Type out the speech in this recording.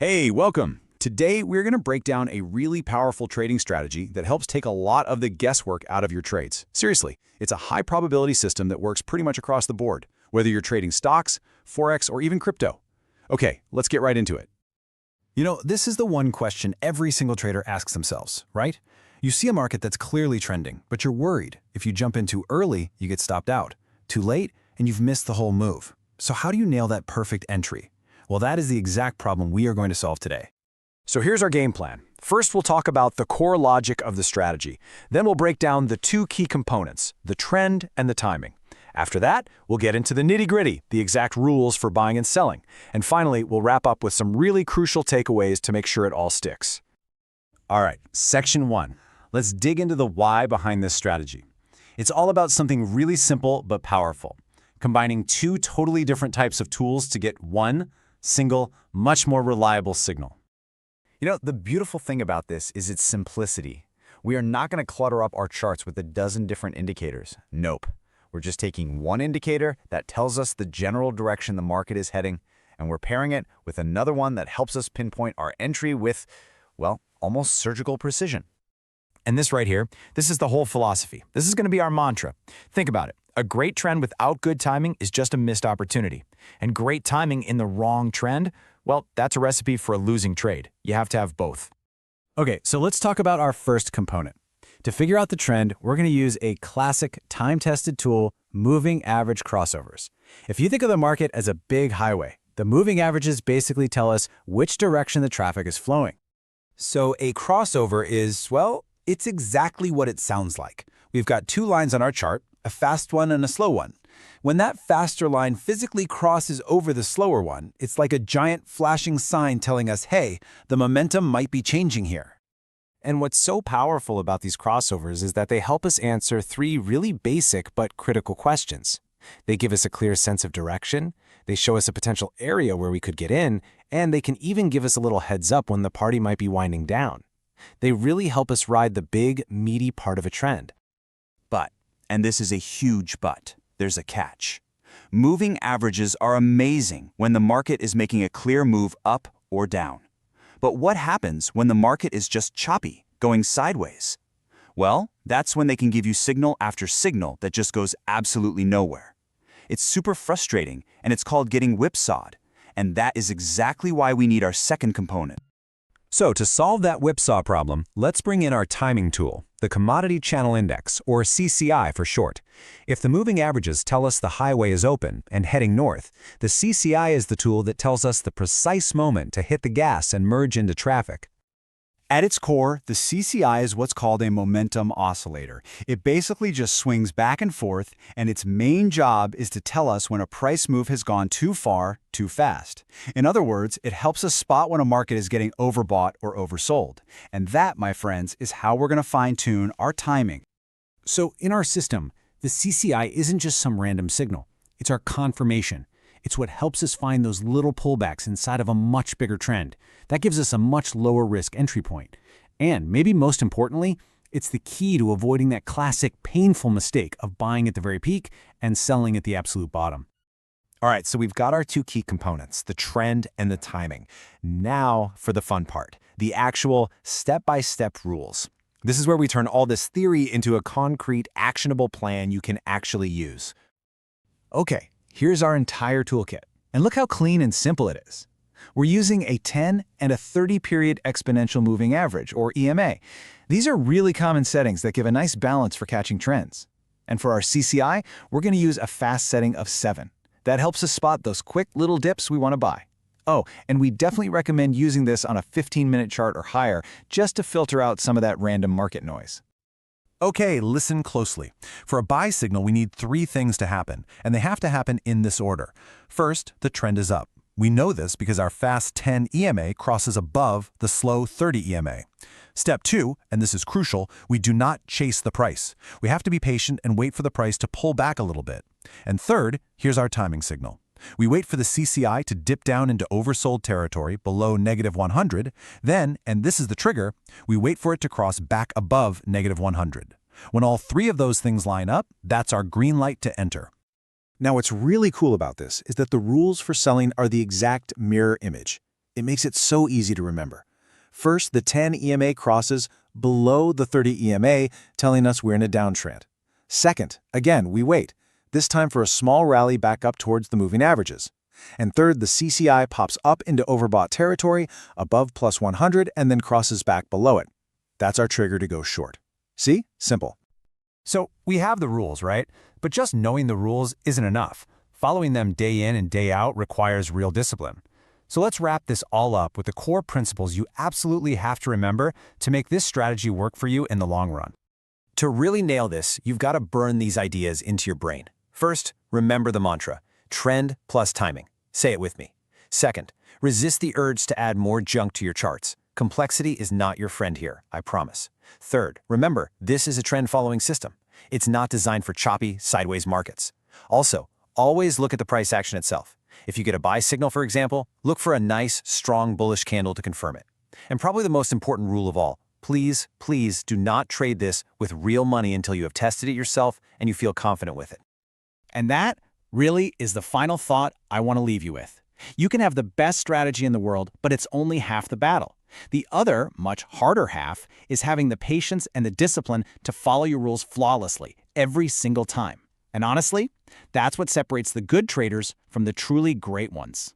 Hey, welcome. Today, we're going to break down a really powerful trading strategy that helps take a lot of the guesswork out of your trades. Seriously, it's a high probability system that works pretty much across the board, whether you're trading stocks, Forex, or even crypto. Okay, let's get right into it. This is the one question every single trader asks themselves, right? You see a market that's clearly trending, but you're worried. If you jump in too early, you get stopped out. Too late, and you've missed the whole move. So how do you nail that perfect entry? Well, that is the exact problem we are going to solve today. So here's our game plan. First, we'll talk about the core logic of the strategy. Then we'll break down the two key components, the trend and the timing. After that, we'll get into the nitty-gritty, the exact rules for buying and selling. And finally, we'll wrap up with some really crucial takeaways to make sure it all sticks. All right, section 1. Let's dig into the why behind this strategy. It's all about something really simple but powerful, combining two totally different types of tools to get one single, much more reliable signal. The beautiful thing about this is its simplicity. We are not going to clutter up our charts with a dozen different indicators. Nope. We're just taking one indicator that tells us the general direction the market is heading, and we're pairing it with another one that helps us pinpoint our entry with, well, almost surgical precision. And this right here, this is the whole philosophy. This is going to be our mantra. Think about it. A great trend without good timing is just a missed opportunity. And great timing in the wrong trend, well, that's a recipe for a losing trade. You have to have both. Okay, so let's talk about our first component. To figure out the trend, we're going to use a classic time-tested tool, moving average crossovers. If you think of the market as a big highway, the moving averages basically tell us which direction the traffic is flowing. So a crossover is, well, it's exactly what it sounds like. We've got two lines on our chart, a fast one and a slow one. When that faster line physically crosses over the slower one, it's like a giant flashing sign telling us, hey, the momentum might be changing here. And what's so powerful about these crossovers is that they help us answer three really basic but critical questions. They give us a clear sense of direction, they show us a potential area where we could get in, and they can even give us a little heads up when the party might be winding down. They really help us ride the big, meaty part of a trend. But, and this is a huge but, there's a catch. Moving averages are amazing when the market is making a clear move up or down. But what happens when the market is just choppy, going sideways? Well, that's when they can give you signal after signal that just goes absolutely nowhere. It's super frustrating, and it's called getting whipsawed. And that is exactly why we need our second component. So to solve that whipsaw problem, let's bring in our timing tool, the Commodity Channel Index, or CCI for short. If the moving averages tell us the highway is open and heading north, the CCI is the tool that tells us the precise moment to hit the gas and merge into traffic. At its core, the CCI is what's called a momentum oscillator. It basically just swings back and forth, and its main job is to tell us when a price move has gone too far, too fast. In other words, it helps us spot when a market is getting overbought or oversold. And that, my friends, is how we're going to fine-tune our timing. So in our system, the CCI isn't just some random signal. It's our confirmation. It's what helps us find those little pullbacks inside of a much bigger trend. That gives us a much lower risk entry point. And maybe most importantly, it's the key to avoiding that classic painful mistake of buying at the very peak and selling at the absolute bottom. All right, so we've got our two key components, the trend and the timing. Now for the fun part, the actual step-by-step rules. This is where we turn all this theory into a concrete, actionable plan you can actually use. Okay, here's our entire toolkit. And look how clean and simple it is. We're using a 10 and a 30-period exponential moving average, or EMA. These are really common settings that give a nice balance for catching trends. And for our CCI, we're going to use a fast setting of 7. That helps us spot those quick little dips we want to buy. Oh, and we definitely recommend using this on a 15-minute chart or higher just to filter out some of that random market noise. Okay, listen closely. For a buy signal, we need three things to happen, and they have to happen in this order. First, the trend is up. We know this because our fast 10 EMA crosses above the slow 30 EMA. Step 2, and this is crucial, we do not chase the price. We have to be patient and wait for the price to pull back a little bit. And third, here's our timing signal. We wait for the CCI to dip down into oversold territory below -100. Then, and this is the trigger, we wait for it to cross back above -100. When all three of those things line up, that's our green light to enter. Now, what's really cool about this is that the rules for selling are the exact mirror image. It makes it so easy to remember. First, the 10 EMA crosses below the 30 EMA, telling us we're in a downtrend. Second, again, we wait, this time for a small rally back up towards the moving averages. And third, the CCI pops up into overbought territory above plus 100 and then crosses back below it. That's our trigger to go short. See? Simple. So we have the rules, right? But just knowing the rules isn't enough. Following them day in and day out requires real discipline. So let's wrap this all up with the core principles you absolutely have to remember to make this strategy work for you in the long run. To really nail this, you've got to burn these ideas into your brain. First, remember the mantra, trend plus timing. Say it with me. Second, resist the urge to add more junk to your charts. Complexity is not your friend here, I promise. Third, remember, this is a trend-following system. It's not designed for choppy, sideways markets. Also, always look at the price action itself. If you get a buy signal, for example, look for a nice, strong bullish candle to confirm it. And probably the most important rule of all, please, please do not trade this with real money until you have tested it yourself and you feel confident with it. And that really is the final thought I want to leave you with. You can have the best strategy in the world, but it's only half the battle. The other, much harder half is having the patience and the discipline to follow your rules flawlessly every single time. And honestly, that's what separates the good traders from the truly great ones.